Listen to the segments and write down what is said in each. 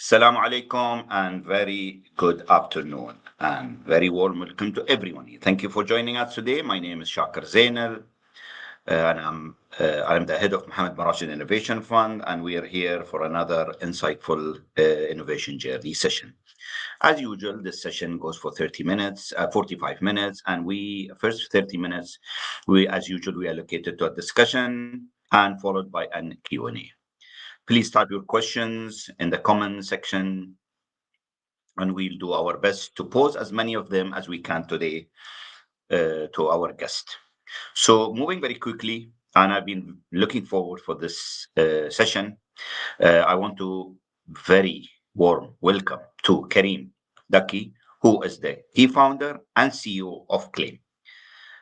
Assalamu alaikum and very good afternoon and very warm welcome to everyone. Thank you for joining us today. My name is Shakir Zainal and I'm the head of Mohammed bin Rashid Innovation Fund, and we are here for another insightful innovation journey session. As usual, this session goes for 30 minutes, 45 minutes, and we first 30 minutes, as usual, we allocated to a discussion and followed by an Q&A. Please type your questions in the comment section, and we'll do our best to pose as many of them as we can today to our guest. So, moving very quickly, and I've been looking forward for this session. I want to very warm welcome to Karim Dakki, who is the key founder and CEO of Claim.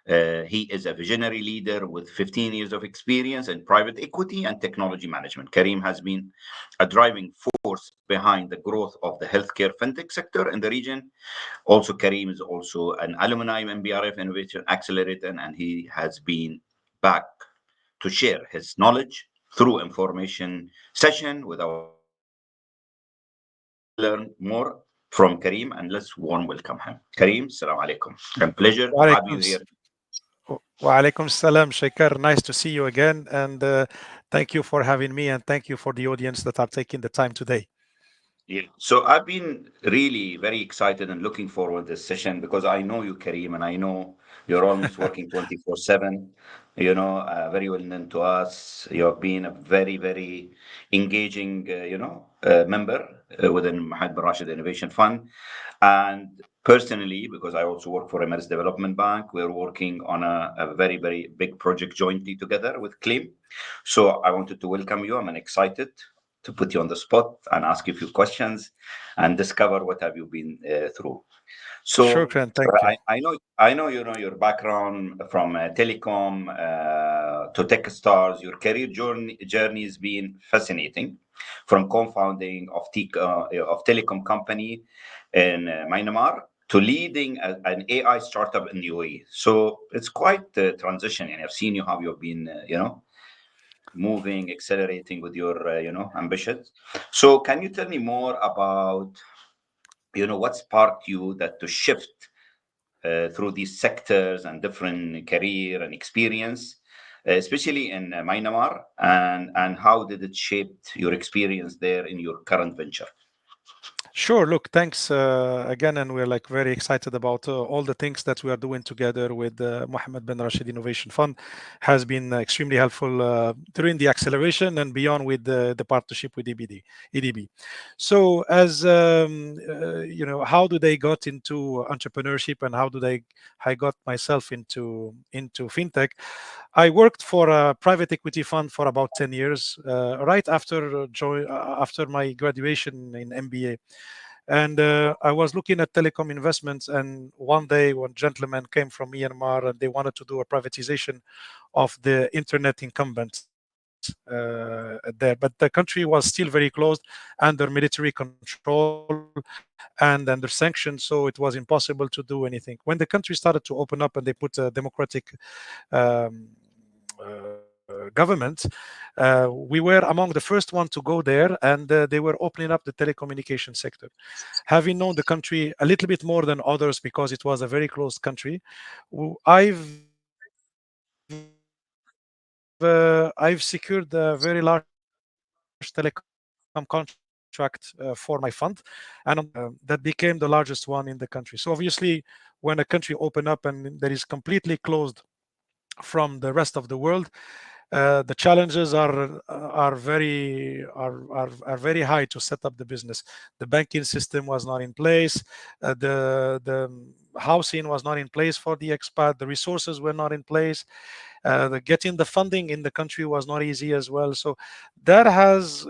He is a visionary leader with 15 years of experience in private equity and technology management. Karim has been a driving force behind the growth of the healthcare fintech sector in the region. Also, Karim is also an alumni of MBRF Innovation Accelerator, and he has been back to share his knowledge through information session with our guest. So let's learn more from Karim and let's warm welcome him. Karim, salam alaikum. And pleasure to have you Walaikum, here. Walaikum salam, Shaker. Nice to see you again. And thank you for having me. And thank you for the audience that are taking the time today. Yeah. So I've been really very excited and looking forward to this session because I know you, Karim, and I know you're almost working 24/7. Very well known to us. You have been a very, very engaging, member within Mohammed bin Rashid Innovation Fund. And personally, because I also work for Emirates Development Bank, we're working on a very, very big project jointly together with Claim. So I wanted to welcome you. I'm excited to put you on the spot and ask you a few questions and discover what have you been through. So Shukran. Thank you. I know you know your background from telecom to tech stars. Your career journey has been fascinating, from co-founding of telecom company in Myanmar to leading an AI startup in the UAE. So it's quite a transition, and I've seen you how you've been, moving, accelerating with your, ambitions. So can you tell me more about, what sparked you that to shift through these sectors and different career and experience, especially in Myanmar, and how did it shape your experience there in your current venture? Sure. Look, thanks again, and we're like very excited about all the things that we are doing together with Mohammed bin Rashid Innovation Fund. Has been extremely helpful during the acceleration and beyond with the partnership with EDB. So, as how do they got into entrepreneurship and how do they I got myself into fintech? I worked for a private equity fund for about 10 years, right after my graduation in MBA. And I was looking at telecom investments, and one day, one gentleman came from Myanmar, and they wanted to do a privatization of the internet incumbent there. But the country was still very closed under military control and under sanctions, so it was impossible to do anything. When the country started to open up and they put a democratic um, government, we were among the first one to go there, and they were opening up the telecommunication sector. Having known the country a little bit more than others because it was a very closed country, I've secured a very large telecom contract for my fund, and on top of that, that became the largest one in the country. So obviously, when a country open up and that is completely closed from the rest of the world, the challenges are very high to set up the business. The banking system was not in place. The housing was not in place for the expat. The resources were not in place. Getting the funding in the country was not easy as well. So that has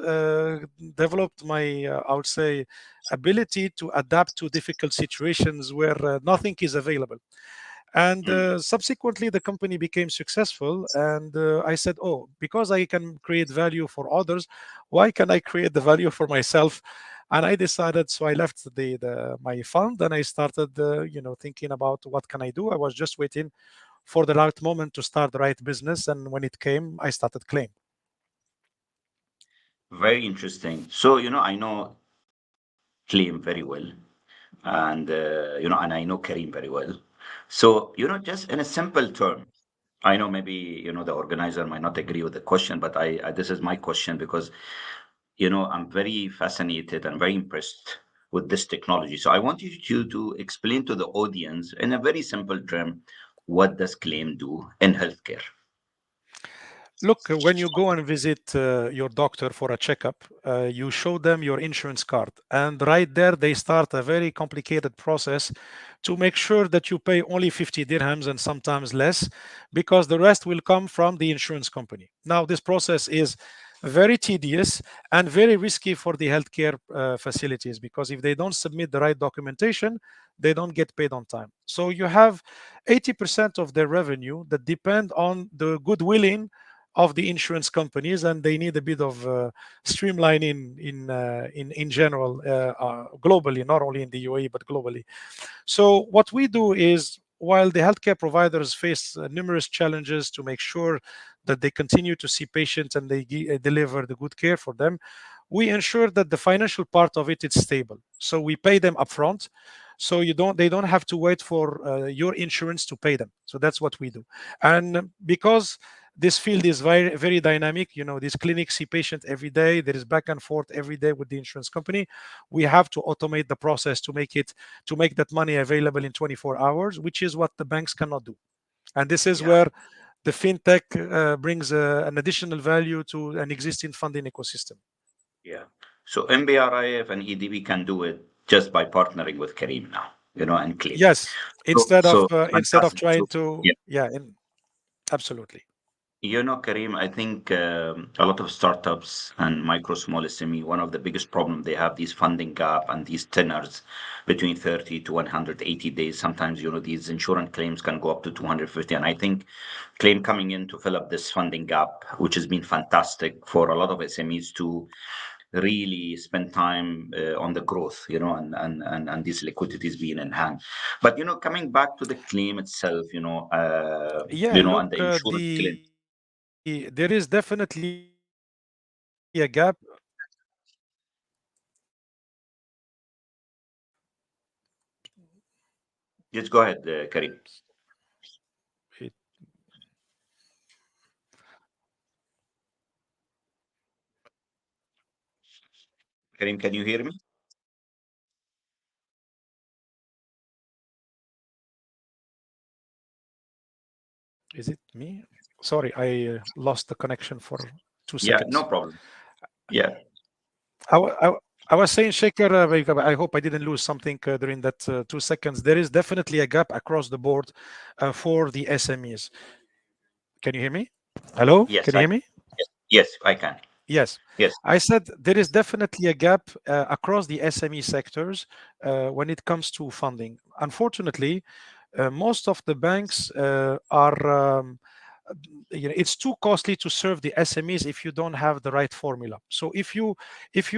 developed my, I would say, ability to adapt to difficult situations where nothing is available. And Mm. subsequently, the company became successful. And I said, oh, because I can create value for others, why can I create the value for myself? And I decided, so I left my fund and I started, thinking about what can I do. I was just waiting for the right moment to start the right business. And when it came, I started Claim. Very interesting. So, I know Claim very well, and and I know Karim very well. So, just in a simple term, I know maybe the organizer might not agree with the question, but I this is my question because I'm very fascinated and very impressed with this technology. So I want you to explain to the audience in a very simple term, what does Claim do in healthcare? Look, when you go and visit your doctor for a checkup, you show them your insurance card. And right there, they start a very complicated process to make sure that you pay only 50 dirhams and sometimes less, because the rest will come from the insurance company. Now, this process is very tedious and very risky for the healthcare facilities, because if they don't submit the right documentation, they don't get paid on time. So you have 80% of their revenue that depend on the goodwilling of the insurance companies, and they need a bit of streamlining in general, globally, not only in the UAE but globally. So what we do is, while the healthcare providers face numerous challenges to make sure that they continue to see patients and they deliver the good care for them, we ensure that the financial part of it is stable. So we pay them upfront, so they don't have to wait for your insurance to pay them. So that's what we do. And because this field is very very dynamic, these clinics see patients every day, there is back and forth every day with the insurance company. We have to automate the process to make that money available in 24 hours, which is what the banks cannot do. And this is Yeah, where the fintech brings an additional value to an existing funding ecosystem. yeah. So MBRIF and EDB can do it just by partnering with Karim now, and Claim. Yes, So instead of fantastic. trying So to, yeah. yeah, absolutely. Karim, I think a lot of startups and micro, small SME, one of the biggest problems they have these funding gap and these tenors between 30 to 180 days. Sometimes, these insurance claims can go up to 250. And I think Claim coming in to fill up this funding gap, which has been fantastic for a lot of SMEs to really spend time on the growth, and these liquidities being in hand. But, coming back to the claim itself, Yeah, and the look, insurance claim. there is definitely a gap. Just go ahead, Karim. It, Karim, can you hear me? is it me? Sorry, I lost the connection for two Yeah, no seconds. problem. Yeah, I, wa- I, wa- I was saying, Shaker, I hope I didn't lose something during that 2 seconds. There is definitely a gap across the board for the SMEs. Can you hear me? Hello? yes, Can you hear me? yes, I can. Yes. Yes, I said there is definitely a gap across the SME sectors when it comes to funding. Unfortunately, most of the banks are it's too costly to serve the SMEs if you don't have the right formula. So if you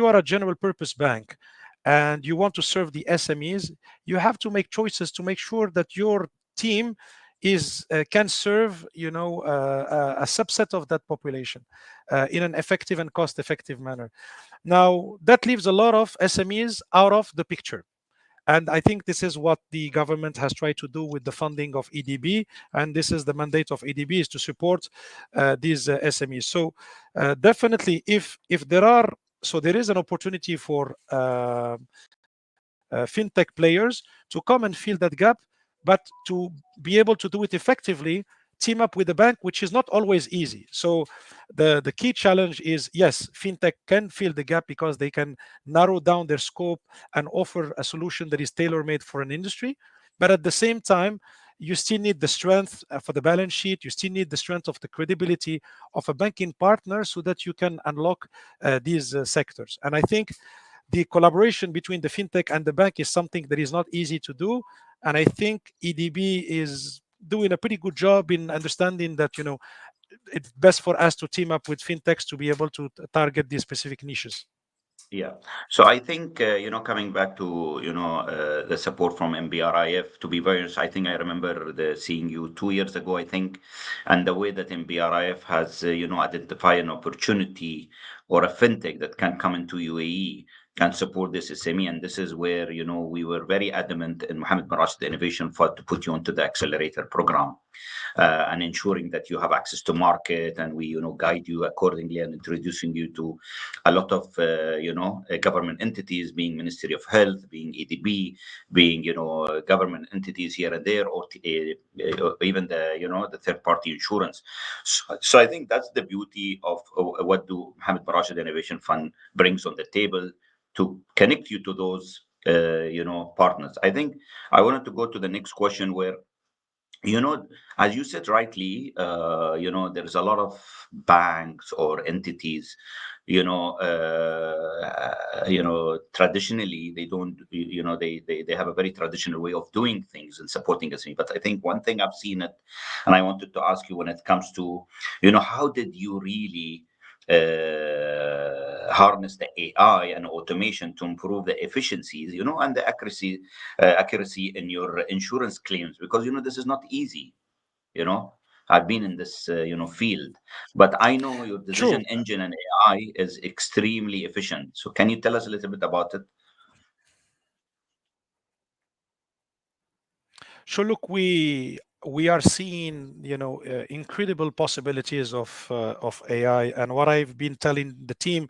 are a general purpose bank and you want to serve the SMEs, you have to make choices to make sure that your team is can serve a subset of that population in an effective and cost effective manner. Now that leaves a lot of SMEs out of the picture, and I think this is what the government has tried to do with the funding of EDB. And this is the mandate of EDB, is to support these SMEs. So definitely, if there are, so there is an opportunity for fintech players to come and fill that gap, but to be able to do it effectively, team up with the bank, which is not always easy. So the key challenge is, yes, fintech can fill the gap because they can narrow down their scope and offer a solution that is tailor made for an industry. But at the same time, you still need the strength for the balance sheet. You still need the strength of the credibility of a banking partner so that you can unlock these sectors. And I think the collaboration between the fintech and the bank is something that is not easy to do. And I think EDB is doing a pretty good job in understanding that it's best for us to team up with fintechs to be able to target these specific niches. yeah. So I think, coming back to, the support from MBRIF, to be very honest, I think I remember seeing you 2 years ago, I think, and the way that MBRIF has, identified an opportunity or a fintech that can come into UAE and support this SME. And this is where, we were very adamant in Mohammed bin Rashid Innovation Fund to put you onto the accelerator program, and ensuring that you have access to market, and we, guide you accordingly, and introducing you to a lot of, government entities, being Ministry of Health, being EDB, being, government entities here and there, or even the third party insurance. So I think that's the beauty of what do Mohammed bin Rashid Innovation Fund brings on the table to connect you to those partners. I think I wanted to go to the next question where, as you said rightly, there's a lot of banks or entities, traditionally they don't, they have a very traditional way of doing things and supporting us. But I think one thing I've seen it, and I wanted to ask you when it comes to, how did you really harness the AI and automation to improve the efficiencies, and the accuracy in your insurance claims? Because this is not easy. you know I've been in this field, but I know your True. decision engine and AI is extremely efficient. So can you tell us a little bit about it? So look, we are seeing incredible possibilities of AI, and what I've been telling the team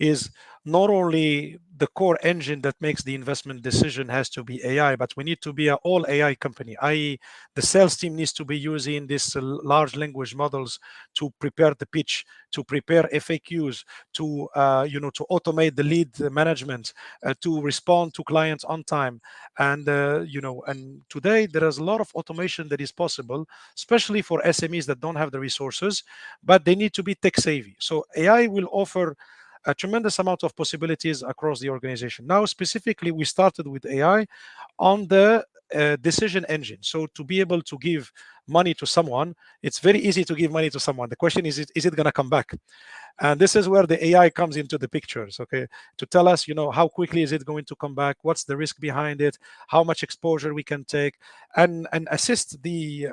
is not only the core engine that makes the investment decision has to be AI, but we need to be an all AI company, i.e., the sales team needs to be using these large language models to prepare the pitch, to prepare FAQs, to automate the lead management, to respond to clients on time. And today there is a lot of automation that is possible, especially for SMEs that don't have the resources, but they need to be tech savvy. So AI will offer a tremendous amount of possibilities across the organization. Now, specifically, we started with AI on the decision engine. So to be able to give money to someone, it's very easy to give money to someone. The question is it going to come back? And this is where the AI comes into the pictures, okay, to tell us, how quickly is it going to come back, what's the risk behind it, how much exposure we can take, and assist the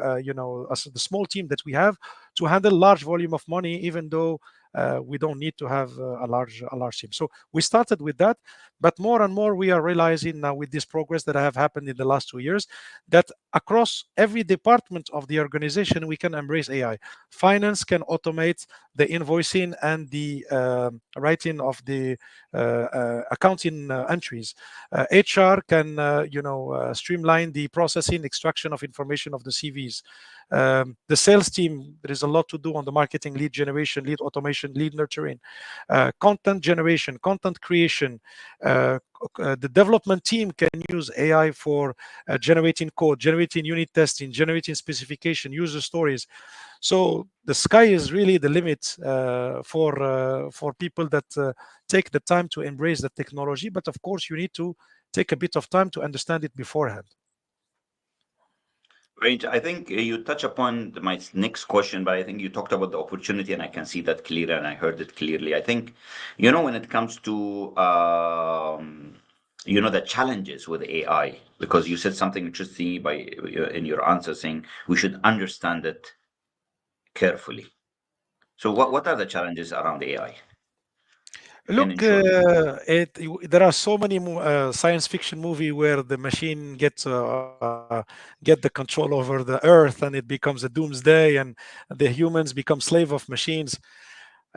small team that we have to handle large volume of money, even though we don't need to have a large team. So we started with that, but more and more we are realizing now with this progress that have happened in the last 2 years that across every department of the organization we can embrace AI. Finance can automate the invoicing and the writing of the accounting entries. HR can streamline the processing, extraction of information of the CVs. The sales team, there is a lot to do on the marketing, lead generation, lead automation, lead nurturing, content generation, content creation. The development team can use AI for generating code, generating unit testing, generating specification, user stories. So the sky is really the limit for people that take the time to embrace the technology. But of course, you need to take a bit of time to understand it beforehand. Great. I think you touch upon my next question, but I think you talked about the opportunity, and I can see that clearly, and I heard it clearly. I think, when it comes to, the challenges with AI, because you said something interesting in your answer, saying we should understand it carefully. So what are the challenges around AI in Look, insurance? there are so many science fiction movie where the machine gets get the control over the earth and it becomes a doomsday and the humans become slave of machines.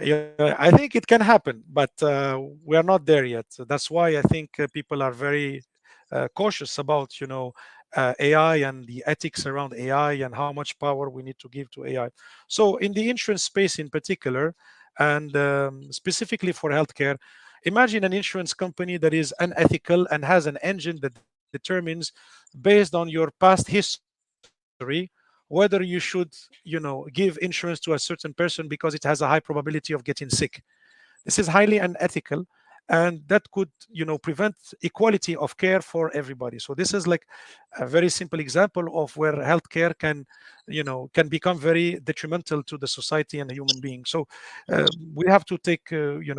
Yeah, I think it can happen, but we are not there yet. So that's why I think people are very cautious about AI and the ethics around AI and how much power we need to give to AI. So in the insurance space in particular, and specifically for healthcare, imagine an insurance company that is unethical and has an engine that determines, based on your past history, whether you should give insurance to a certain person because it has a high probability of getting sick. This is highly unethical, and that could prevent equality of care for everybody. So this is like a very simple example of where healthcare can become very detrimental to the society and the human being. So we have to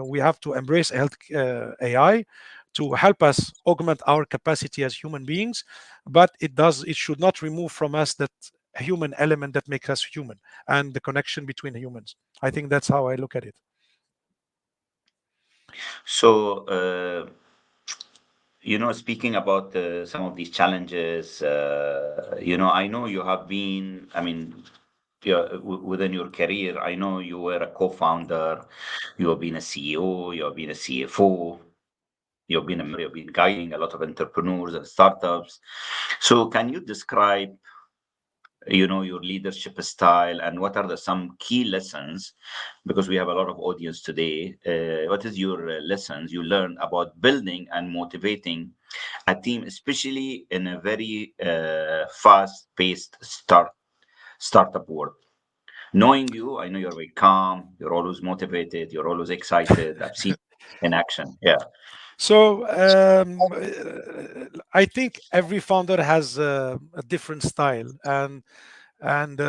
we have to embrace health AI to help us augment our capacity as human beings, but it should not remove from us that human element that makes us human and the connection between humans. I think that's how I look at it. So speaking about some of these challenges, I know you have been, I mean, yeah, within your career, I know you were a co-founder, you have been a CEO, you have been a CFO, you've been guiding a lot of entrepreneurs and startups. So can you describe, your leadership style, and what are the some key lessons, because we have a lot of audience today. What is your lessons you learned about building and motivating a team, especially in a very fast paced startup world? Knowing you, I know you're very calm, you're always motivated, you're always excited. I've seen in action. Yeah. So I think every founder has a different style, and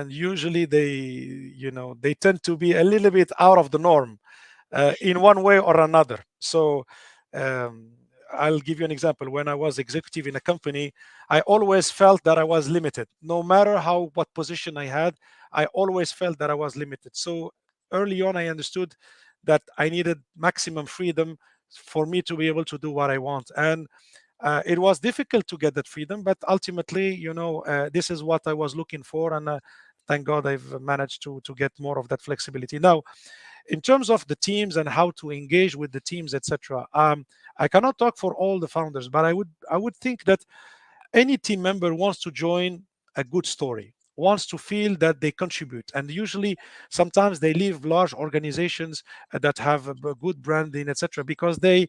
usually they tend to be a little bit out of the norm in one way or another. So um, I'll give you an example. When I was executive in a company, I always felt that I was limited. No matter how what position I had, I always felt that I was limited. So early on, I understood that I needed maximum freedom for me to be able to do what I want. And it was difficult to get that freedom, but ultimately, this is what I was looking for, and thank God I've managed to get more of that flexibility. Now, in terms of the teams and how to engage with the teams, etc. I cannot talk for all the founders, but I would think that any team member wants to join a good story, wants to feel that they contribute, and usually sometimes they leave large organizations that have a good branding, etc., because they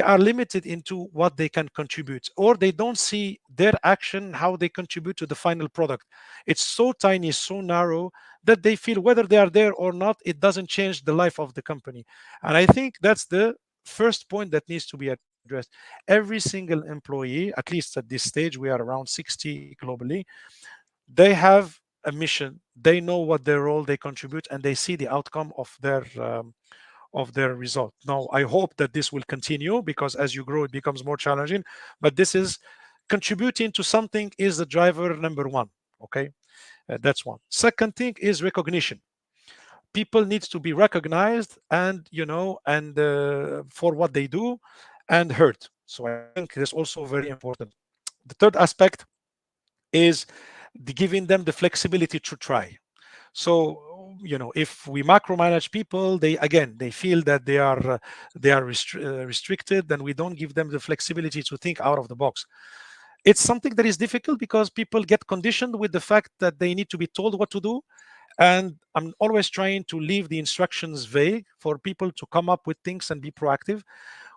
are limited into what they can contribute, or they don't see their action how they contribute to the final product. It's so tiny, so narrow, that they feel whether they are there or not, it doesn't change the life of the company. And I think that's the first point that needs to be addressed. Every single employee, at least at this stage, we are around 60 globally, they have a mission, they know what their role they contribute, and they see the outcome of their result. Now, I hope that this will continue, because as you grow, it becomes more challenging. But this is contributing to something is the driver number one. Okay, that's one. Second thing is recognition. People needs to be recognized, and for what they do, and heard. So I think that's also very important. The third aspect is giving them the flexibility to try. So if we macromanage people, they feel that they are restricted, then we don't give them the flexibility to think out of the box. It's something that is difficult because people get conditioned with the fact that they need to be told what to do, and I'm always trying to leave the instructions vague for people to come up with things and be proactive,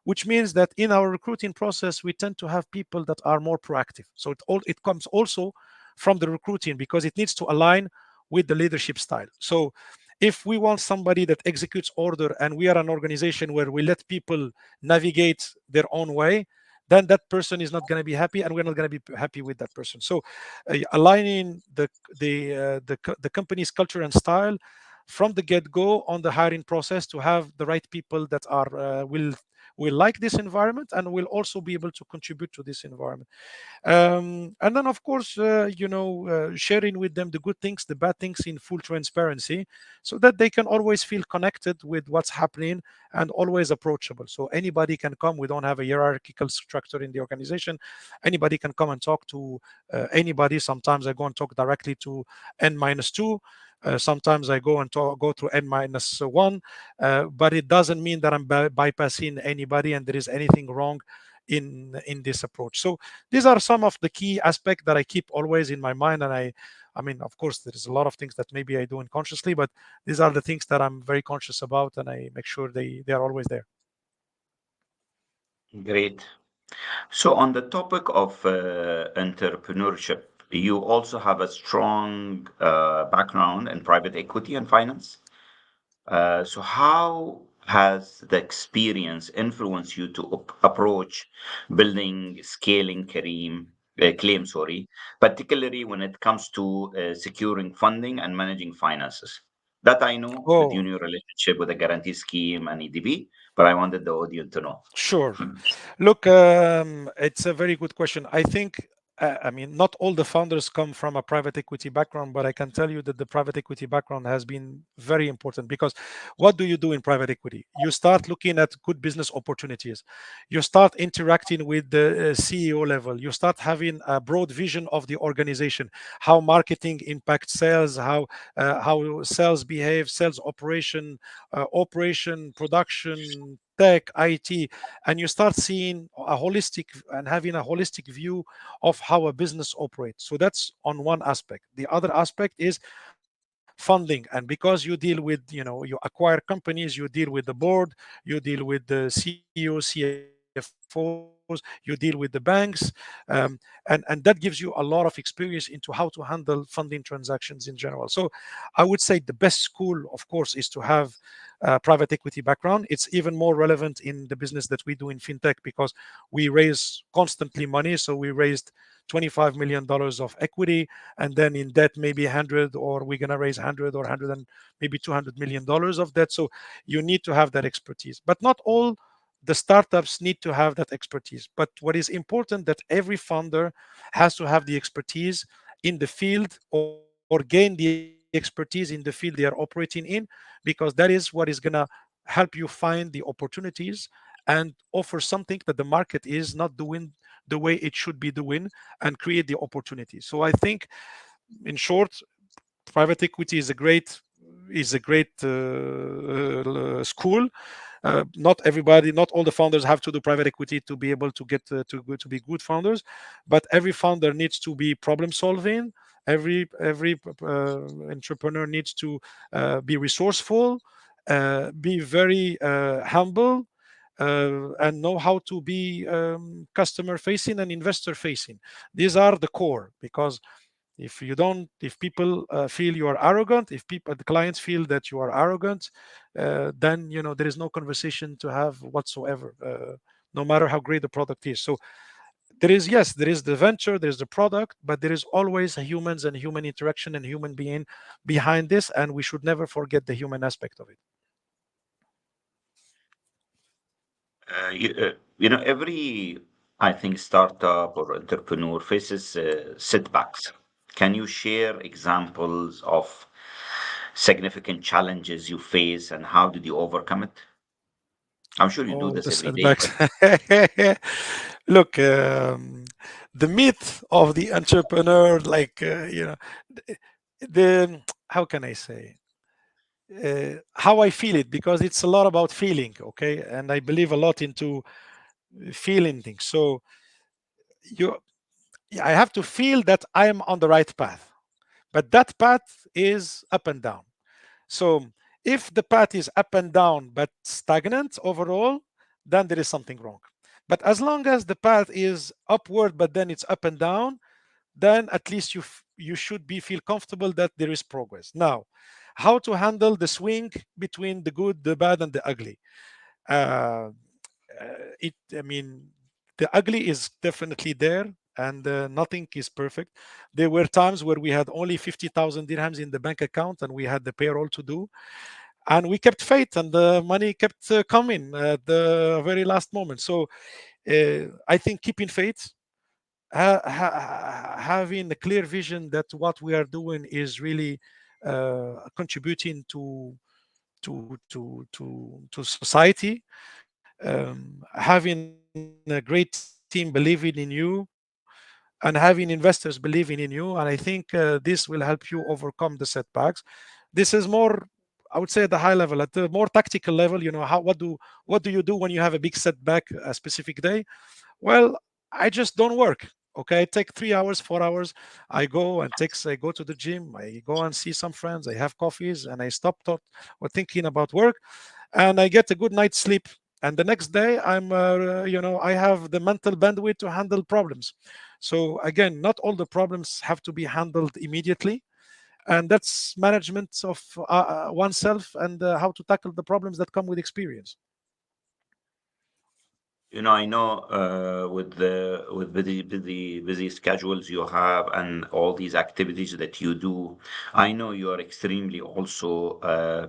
which means that in our recruiting process we tend to have people that are more proactive. So it comes also from the recruiting, because it needs to align with the leadership style. So if we want somebody that executes order, and we are an organization where we let people navigate their own way, then that person is not going to be happy, and we're not going to be happy with that person. So aligning the company's culture and style from the get-go on the hiring process, to have the right people that are will like this environment and will also be able to contribute to this environment. And then, of course, sharing with them the good things, the bad things, in full transparency, so that they can always feel connected with what's happening, and always approachable. So anybody can come. We don't have a hierarchical structure in the organization. Anybody can come and talk to anybody. Sometimes I go and talk directly to N-2. Sometimes I go through N-1, but it doesn't mean that I'm bypassing anybody and there is anything wrong in this approach. So these are some of the key aspects that I keep always in my mind. And I mean, of course, there's a lot of things that maybe I do unconsciously, but these are the things that I'm very conscious about, and I make sure they are always there. Great. So, on the topic of entrepreneurship, you also have a strong background in private equity and finance. So, how has the experience influenced you to approach building, scaling Claim, sorry, particularly when it comes to securing funding and managing finances? That I know that you Oh, know relationship with a guarantee scheme and EDB, but I wanted the audience to know. sure. Look, it's a very good question. I think I mean, not all the founders come from a private equity background, but I can tell you that the private equity background has been very important because what do you do in private equity? You start looking at good business opportunities. You start interacting with the CEO level. You start having a broad vision of the organization, how marketing impacts sales, how sales behave, sales operation, production, tech, IT, and you start seeing a holistic and having a holistic view of how a business operates. So that's on one aspect. The other aspect is funding, and because you deal with, you acquire companies, you deal with the board, you deal with the CEO, CFOs, you deal with the banks, and that gives you a lot of experience into how to handle funding transactions in general. So I would say the best school, of course, is to have private equity background. It's even more relevant in the business that we do in fintech because we raise constantly money. So we raised $25 million of equity, and then in debt maybe 100, or we're going to raise 100 or 100 and maybe $200 million of debt. So you need to have that expertise, but not all the startups need to have that expertise. But what is important that every founder has to have the expertise in the field or gain the expertise in the field they are operating in, because that is what is going to help you find the opportunities and offer something that the market is not doing the way it should be doing, and create the opportunity. So I think, in short, private equity is a great school. Not everybody, not all the founders have to do private equity to be able to get to be good founders, but every founder needs to be problem solving. Every entrepreneur needs to be resourceful, be very humble, and know how to be customer facing and investor facing. These are the core, because if people feel you are arrogant, if people, the clients feel that you are arrogant, then there is no conversation to have whatsoever, no matter how great the product is. So there is the venture, there's the product, but there is always humans and human interaction and human being behind this, and we should never forget the human aspect of it. Every, I think, startup or entrepreneur faces setbacks. Can you share examples of significant challenges you face and how did you overcome it? I'm sure you do Oh, this the every day, setbacks. but Look, the myth of the entrepreneur, like, the how can I say, how I feel it, because it's a lot about feeling, okay, and I believe a lot into feeling things. So you, I have to feel that I am on the right path, but that path is up and down. So if the path is up and down but stagnant overall, then there is something wrong. But as long as the path is upward but then it's up and down, then at least you should be feel comfortable that there is progress. Now, how to handle the swing between the good, the bad, and the ugly? Uh, it I mean, the ugly is definitely there, and nothing is perfect. There were times where we had only 50,000 dirhams in the bank account and we had the payroll to do, and we kept faith, and the money kept coming at the very last moment. So I think keeping faith, having a clear vision that what we are doing is really contributing to society, having a great team believing in you, and having investors believing in you. And I think this will help you overcome the setbacks. This is more, I would say, at the high level. At the more tactical level, what do you do when you have a big setback a specific day? Well, I just don't work. Okay, I take 3 hours, 4 hours. I go to the gym. I go and see some friends. I have coffees, and I stop thought or thinking about work, and I get a good night's sleep. And the next day, I have the mental bandwidth to handle problems. So again, not all the problems have to be handled immediately, and that's management of oneself, and how to tackle the problems that come with experience. I know with busy schedules you have and all these activities that you do, I know you are extremely also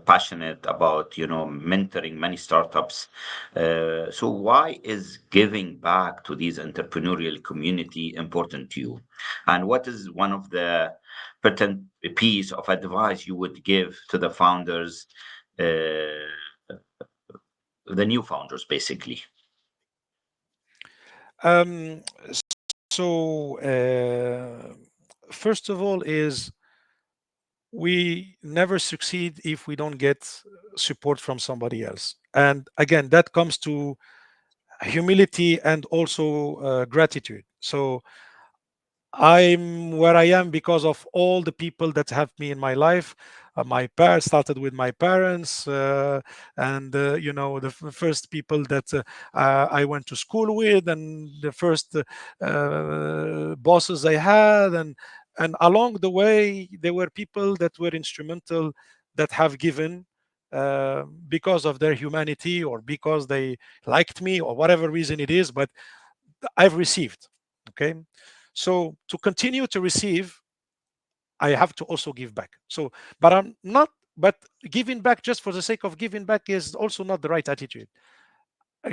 passionate about mentoring many startups. So why is giving back to these entrepreneurial community important to you? And what is one of the pertinent piece of advice you would give to the founders, the new founders, basically? Um, so first of all is we never succeed if we don't get support from somebody else. And again, that comes to humility and also gratitude. So I'm where I am because of all the people that have me in my life. My parents started with my parents, and the first people that I went to school with, and the first bosses I had, and along the way there were people that were instrumental that have given because of their humanity or because they liked me or whatever reason it is. But I've received. Okay. So to continue to receive, I have to also give back. So, but I'm not, but giving back just for the sake of giving back is also not the right attitude.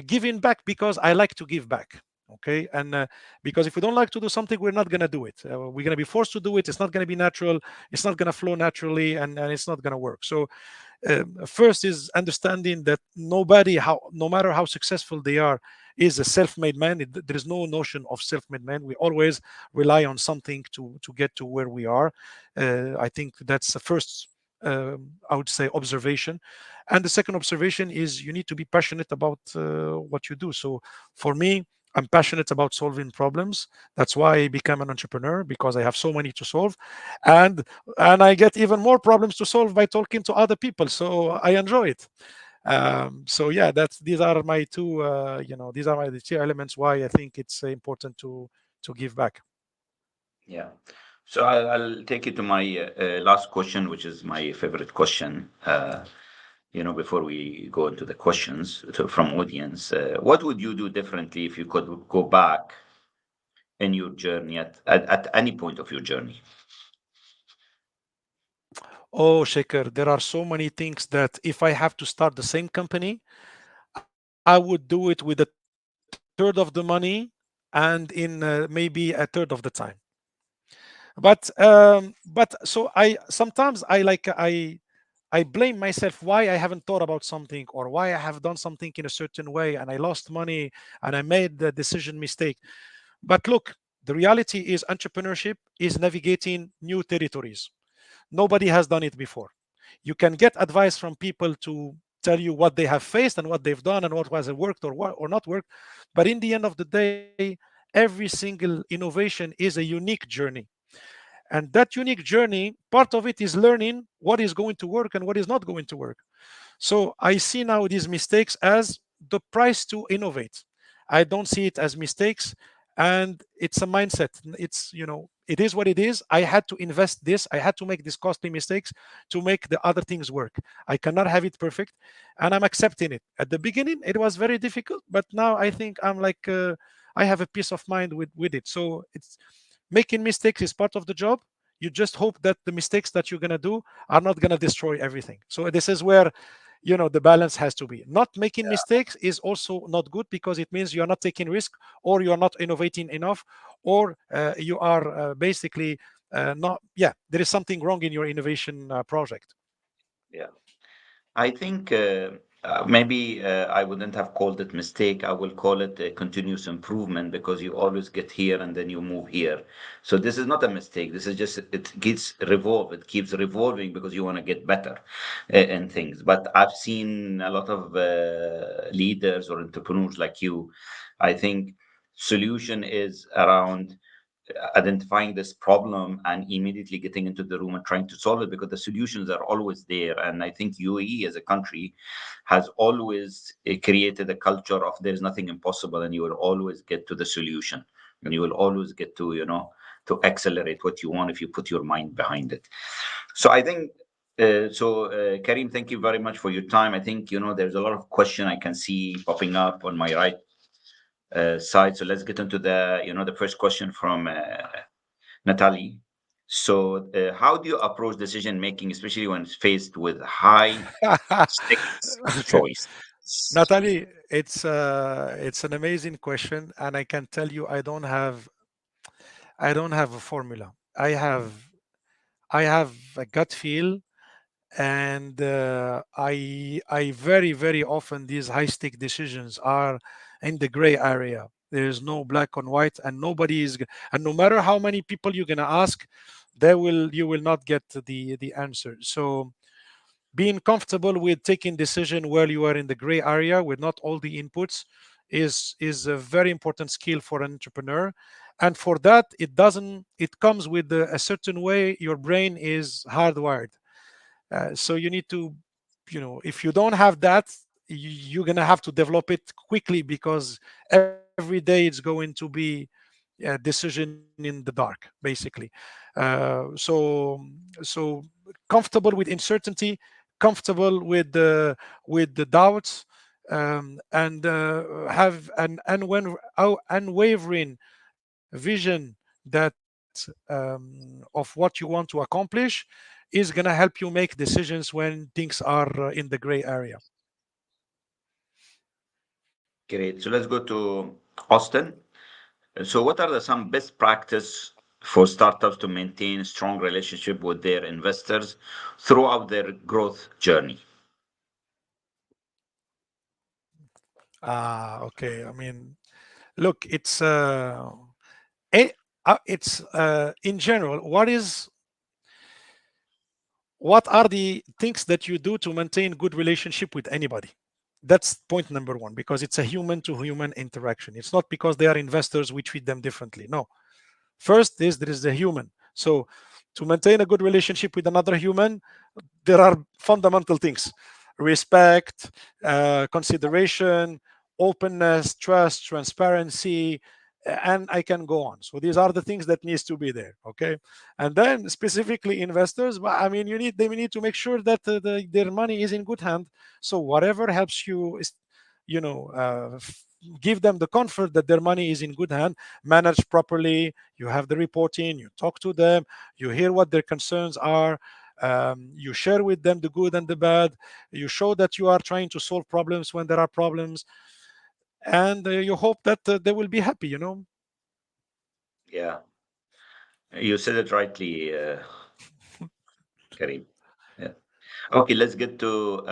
Giving back because I like to give back. Okay. And because if we don't like to do something, we're not going to do it. We're going to be forced to do it. It's not going to be natural. It's not going to flow naturally, and it's not going to work. So first is understanding that nobody, how no matter how successful they are, is a self-made man. There is no notion of self-made man. We always rely on something to get to where we are. I think that's the first, I would say, observation. And the second observation is you need to be passionate about what you do. So for me, I'm passionate about solving problems. That's why I became an entrepreneur, because I have so many to solve. And and I get even more problems to solve by talking to other people. So I enjoy it. So yeah, that's these are my two. These are my the two elements why I think it's important to give back. Yeah. So I'll take you to my last question, which is my favorite question. Before we go into the questions from audience, what would you do differently if you could go back in your journey at any point of your journey? Oh, Shaker, there are so many things that if I have to start the same company, I would do it with a third of the money and in maybe a third of the time. But so I sometimes I blame myself why I haven't thought about something, or why I have done something in a certain way and I lost money and I made the decision mistake. But look, the reality is entrepreneurship is navigating new territories. Nobody has done it before. You can get advice from people to tell you what they have faced and what they've done and what has worked or what or not worked. But in the end of the day, every single innovation is a unique journey. And that unique journey, part of it is learning what is going to work and what is not going to work. So I see now these mistakes as the price to innovate. I don't see it as mistakes. And it's a mindset. It is what it is. I had to invest this. I had to make these costly mistakes to make the other things work. I cannot have it perfect. And I'm accepting it. At the beginning, it was very difficult. But now I think I have a peace of mind with it. So it's making mistakes is part of the job. You just hope that the mistakes that you're going to do are not going to destroy everything. So this is where the balance has to be. Not making mistakes is also not good, because it means you are not taking risk, or you are not innovating enough, or you are basically not yeah there is something wrong in your innovation project. Yeah. I think maybe I wouldn't have called it mistake. I will call it a continuous improvement, because you always get here and then you move here. So this is not a mistake. This is just it gets revolve. It keeps revolving because you want to get better in things. But I've seen a lot of leaders or entrepreneurs like you. I think solution is around identifying this problem and immediately getting into the room and trying to solve it, because the solutions are always there. And I think UAE as a country has always created a culture of there's nothing impossible, and you will always get to the solution, and you will always get to to accelerate what you want if you put your mind behind it. So I think Karim, thank you very much for your time. I think there's a lot of question I can see popping up on my right. side. So let's get into the first question from Natalie. So, how do you approach decision making, especially when faced with high stakes Okay, choice? Natalie, it's an amazing question, and I can tell you I don't have a formula. I have a gut feel, and I very often these high stake decisions are in the gray area. There is no black and white, and and no matter how many people you're gonna ask, you will not get the answer. So being comfortable with taking decision where you are in the gray area with not all the inputs is a very important skill for an entrepreneur. And for that, it comes with a certain way your brain is hardwired. So you need to, if you don't have that, you're gonna have to develop it quickly, because every day it's going to be a decision in the dark, basically. So comfortable with uncertainty, comfortable with the doubts, and have an unwavering vision of what you want to accomplish, is going to help you make decisions when things are in the gray area. Great. So let's go to Austin. So, what are some best practice for startups to maintain strong relationship with their investors throughout their growth journey? Okay. I mean, look, it, in general, what are the things that you do to maintain good relationship with anybody? That's point number one, because it's a human to human interaction. It's not because they are investors we treat them differently. No. First is there is the human. So to maintain a good relationship with another human, there are fundamental things: respect, consideration, openness, trust, transparency, and I can go on. So these are the things that needs to be there. Okay, and then specifically investors, I mean, they need to make sure that their money is in good hand. So whatever helps you is, give them the comfort that their money is in good hand, managed properly. You have the reporting, you talk to them, you hear what their concerns are, you share with them the good and the bad, you show that you are trying to solve problems when there are problems, and you hope that they will be happy. Yeah, you said it rightly, Karim. Yeah. Okay, let's get to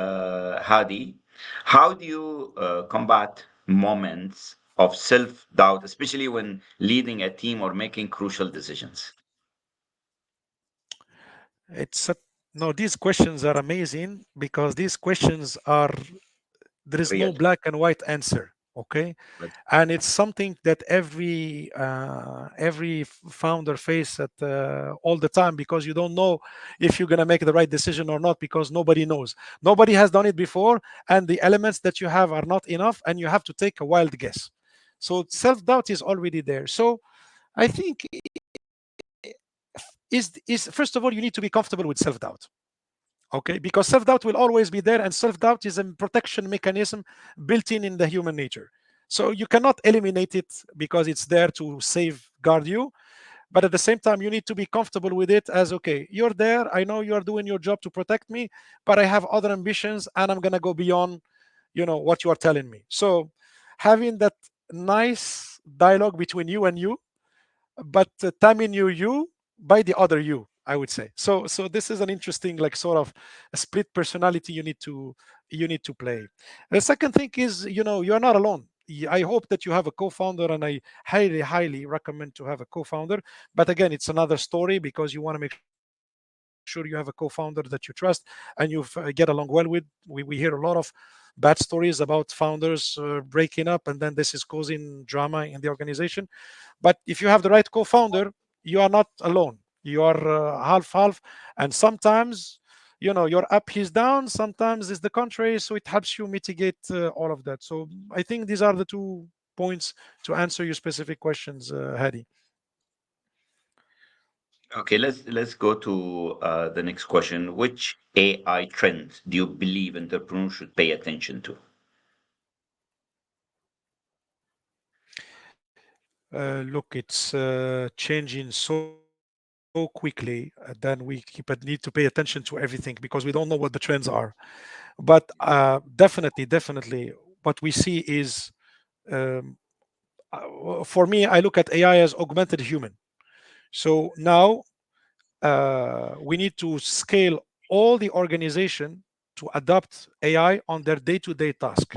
Hadi. How do you combat moments of self-doubt, especially when leading a team or making crucial decisions? it's a, no, these questions are amazing, because these questions are, there is no Real. black and white answer. Okay, But and it's something that every founder face at all the time, because you don't know if you're going to make the right decision or not, because nobody knows, nobody has done it before, and the elements that you have are not enough, and you have to take a wild guess. So self-doubt is already there. So I think is first of all, you need to be comfortable with self-doubt. Okay, because self-doubt will always be there, and self-doubt is a protection mechanism built in the human nature. So you cannot eliminate it, because it's there to safeguard you. But at the same time, you need to be comfortable with it, as okay, you're there, I know you're doing your job to protect me, but I have other ambitions, and I'm going to go beyond what you are telling me. So having that nice dialogue between you and you, but timing you by the other you, I would say. So this is an interesting, like, sort of a split personality you need to play. The second thing is, you're not alone. I hope that you have a co-founder, and I highly recommend to have a co-founder. But again, it's another story, because you want to make sure you have a co-founder that you trust and you get along well with. We hear a lot of bad stories about founders breaking up, and then this is causing drama in the organization. But if you have the right co-founder, you are not alone. You are half half, and sometimes, you're up, he's down. Sometimes it's the contrary. So it helps you mitigate all of that. So I think these are the 2 points to answer your specific questions, Hadi. okay, let's go to the next question. Which AI trends do you believe entrepreneurs should pay attention to? Look, it's changing so quickly then we need to pay attention to everything because we don't know what the trends are. But definitely, what we see is, um, for me, I look at AI as augmented human. So now we need to scale all the organization to adopt AI on their day-to-day task,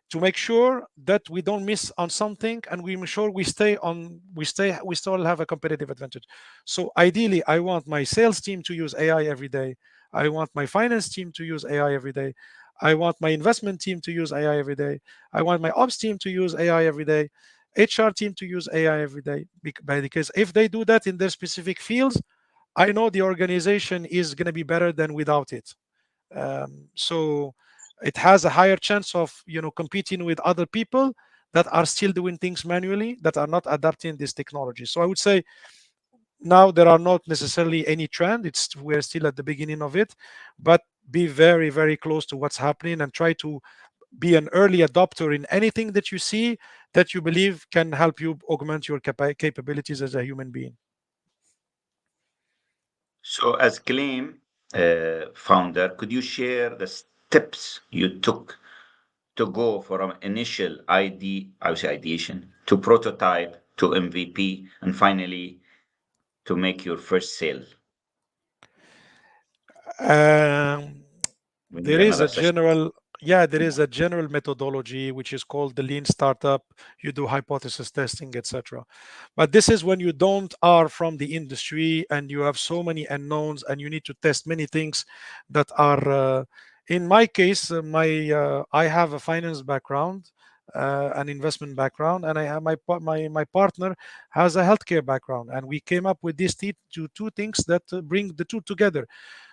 to make sure that we don't miss on something and we make sure we still have a competitive advantage. So ideally I want my sales team to use AI every day. I want my finance team to use AI every day. I want my investment team to use AI every day. I want my ops team to use AI every day. HR team to use AI every day. Because if they do that in their specific fields, I know the organization is going to be better than without it. So it has a higher chance of competing with other people that are still doing things manually, that are not adapting this technology. So I would say now there are not necessarily any trend. It's We're still at the beginning of it, but be very close to what's happening and try to be an early adopter in anything that you see that you believe can help you augment your capabilities as a human being. So, as Claim founder, could you share the steps you took to go from initial I would say ideation to prototype to MVP and finally to make your first sale? Um, We need there is another a session. general Yeah, there is a general methodology which is called the lean startup. You do hypothesis testing, etc. But this is when you don't are from the industry and you have so many unknowns and you need to test many things that are in my case, I have a finance background, an investment background, and I have my partner has a healthcare background, and we came up with these two things that bring the two together.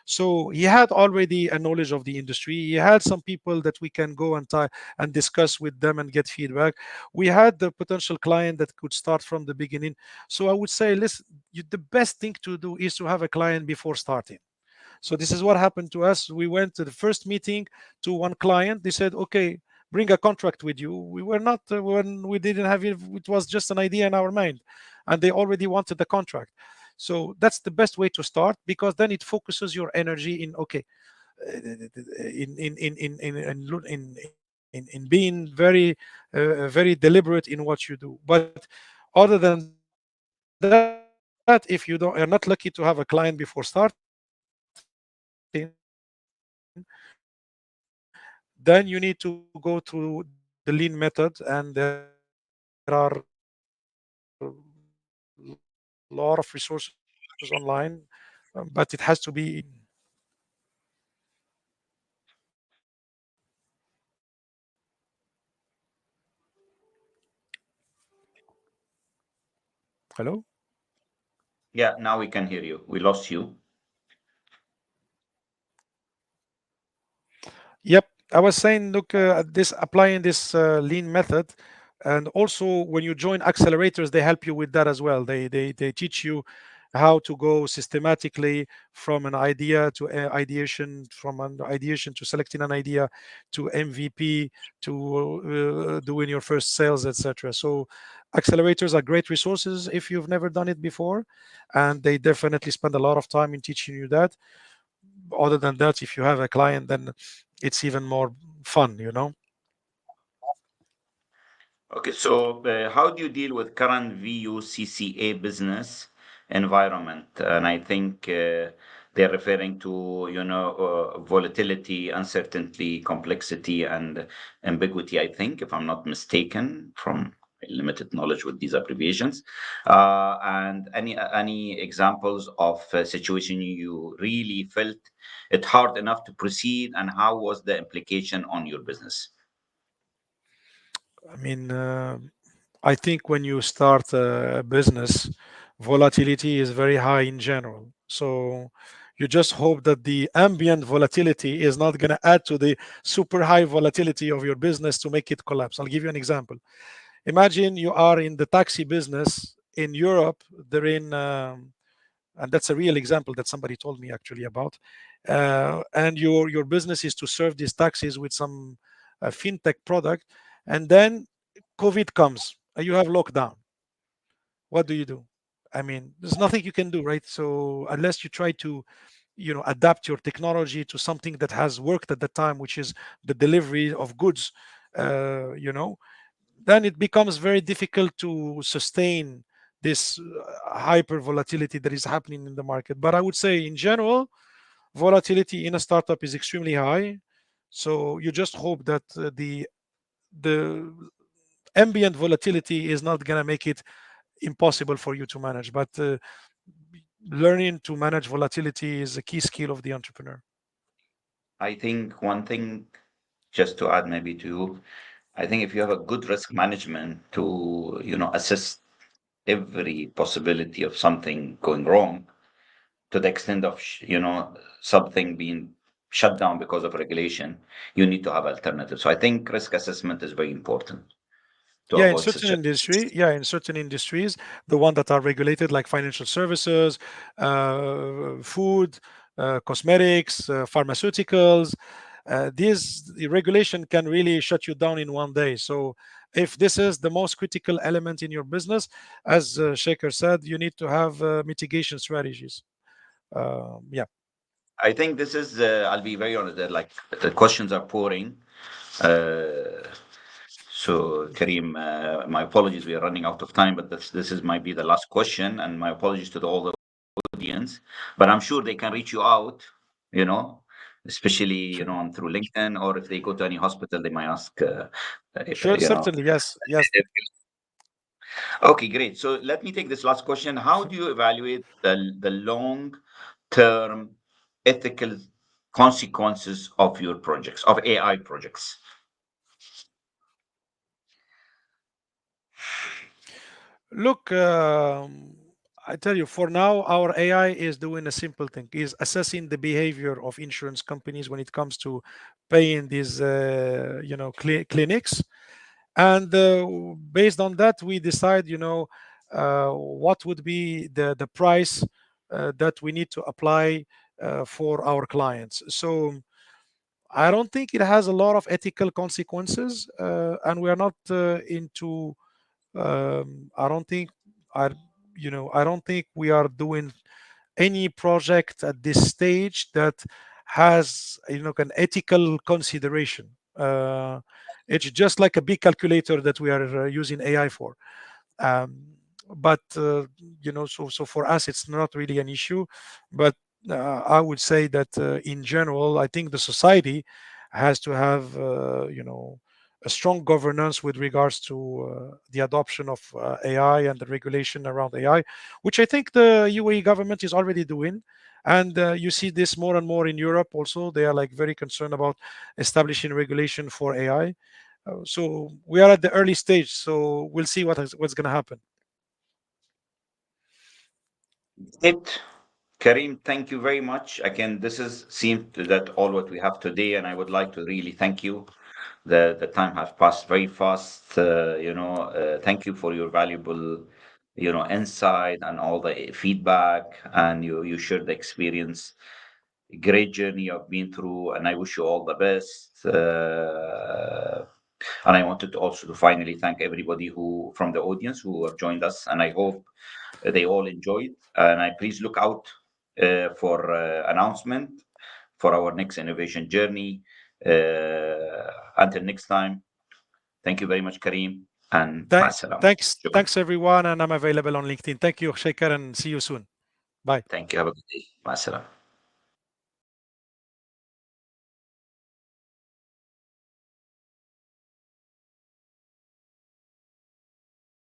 So he had already a knowledge of the industry. He had some people that we can go and discuss with them and get feedback. We had the potential client that could start from the beginning. So I would say, listen, the best thing to do is to have a client before starting. So this is what happened to us. We went to the first meeting to one client. They said, "Okay, bring a contract with you." We were not when we didn't have it. It was just an idea in our mind, and they already wanted the contract. So that's the best way to start, because then it focuses your energy in, okay, in being very deliberate in what you do. But other than that, if you're not lucky to have a client before starting, then you need to go through the lean method, and there are lot of resources online, but it has to be hello. Yeah, now we can hear you. We lost you. Yep, I was saying, look, this applying this lean method, and also when you join accelerators, they help you with that as well. They teach you how to go systematically from an idea to ideation, from an ideation to selecting an idea, to MVP, to doing your first sales, etc. So accelerators are great resources if you've never done it before, and they definitely spend a lot of time in teaching you that. Other than that, if you have a client, then it's even more fun. Okay, so how do you deal with current VUCCA business environment? And I think they're referring to, volatility, uncertainty, complexity, and ambiguity, I think, if I'm not mistaken, from limited knowledge with these abbreviations. And any examples of a situation you really felt it hard enough to proceed, and how was the implication on your business? I mean, I think when you start a business, volatility is very high in general. So you just hope that the ambient volatility is not going to add to the super high volatility of your business to make it collapse. I'll give you an example. Imagine you are in the taxi business in Europe. They're in and that's a real example that somebody told me actually about. And your business is to serve these taxis with some fintech product, and then COVID comes and you have lockdown. what do you do? I mean, there's nothing you can do, right? So unless you try to, adapt your technology to something that has worked at the time, which is the delivery of goods, then it becomes very difficult to sustain this hyper volatility that is happening in the market. But I would say, in general, volatility in a startup is extremely high. So you just hope that the ambient volatility is not going to make it impossible for you to manage. But learning to manage volatility is a key skill of the entrepreneur. I think one thing, just to add maybe to you, I think if you have a good risk management to, assess every possibility of something going wrong to the extent of, something being shut down because of regulation, you need to have alternatives. So I think risk assessment is very important to Yeah, in avoid certain such a. industry, yeah, in certain industries, the one that are regulated, like financial services, food, cosmetics, pharmaceuticals, the regulation can really shut you down in one day. So if this is the most critical element in your business, as Shaker said, you need to have mitigation strategies. Yeah, I think this is, I'll be very honest, that like the questions are pouring. Uh, so, Karim, my apologies, we are running out of time, but this is might be the last question, and my apologies to all the audience. But I'm sure they can reach you out, you know, especially sure, through LinkedIn, or if they go to any hospital, they might ask, sure, you know. certainly, yes, yes. Okay, great. So let me take this last question. How do you evaluate the long-term ethical consequences of your projects, of AI projects? Look, I tell you, for now, our AI is doing a simple thing: is assessing the behavior of insurance companies when it comes to paying these, clinics, and based on that, we decide, what would be the price that we need to apply for our clients. So I don't think it has a lot of ethical consequences, and we are not into I don't think I, I don't think we are doing any project at this stage that has, an ethical consideration. It's just like a big calculator that we are using AI for. Um, but so for us, it's not really an issue. But I would say that in general, I think the society has to have, a strong governance with regards to the adoption of AI and the regulation around AI, which I think the UAE government is already doing. And you see this more and more in Europe also. They are like very concerned about establishing regulation for AI. So we are at the early stage. So we'll see what's going to happen. It, Karim, thank you very much. Again, this is seems to that all what we have today, and I would like to really thank you. The time has passed very fast. Thank you for your valuable, insight and all the feedback, and you shared the experience. Great journey you've been through, and I wish you all the best. And I wanted to also to finally thank everybody who from the audience who have joined us, and I hope they all enjoyed. And I please look out for announcement for our next innovation journey. Until next time, thank you very much, Kareem, and ma'asalam. Thanks everyone, and I'm available on LinkedIn. Thank you, Shaker, and see you soon. Bye. Thank you. Have a good day. Ma'asalam.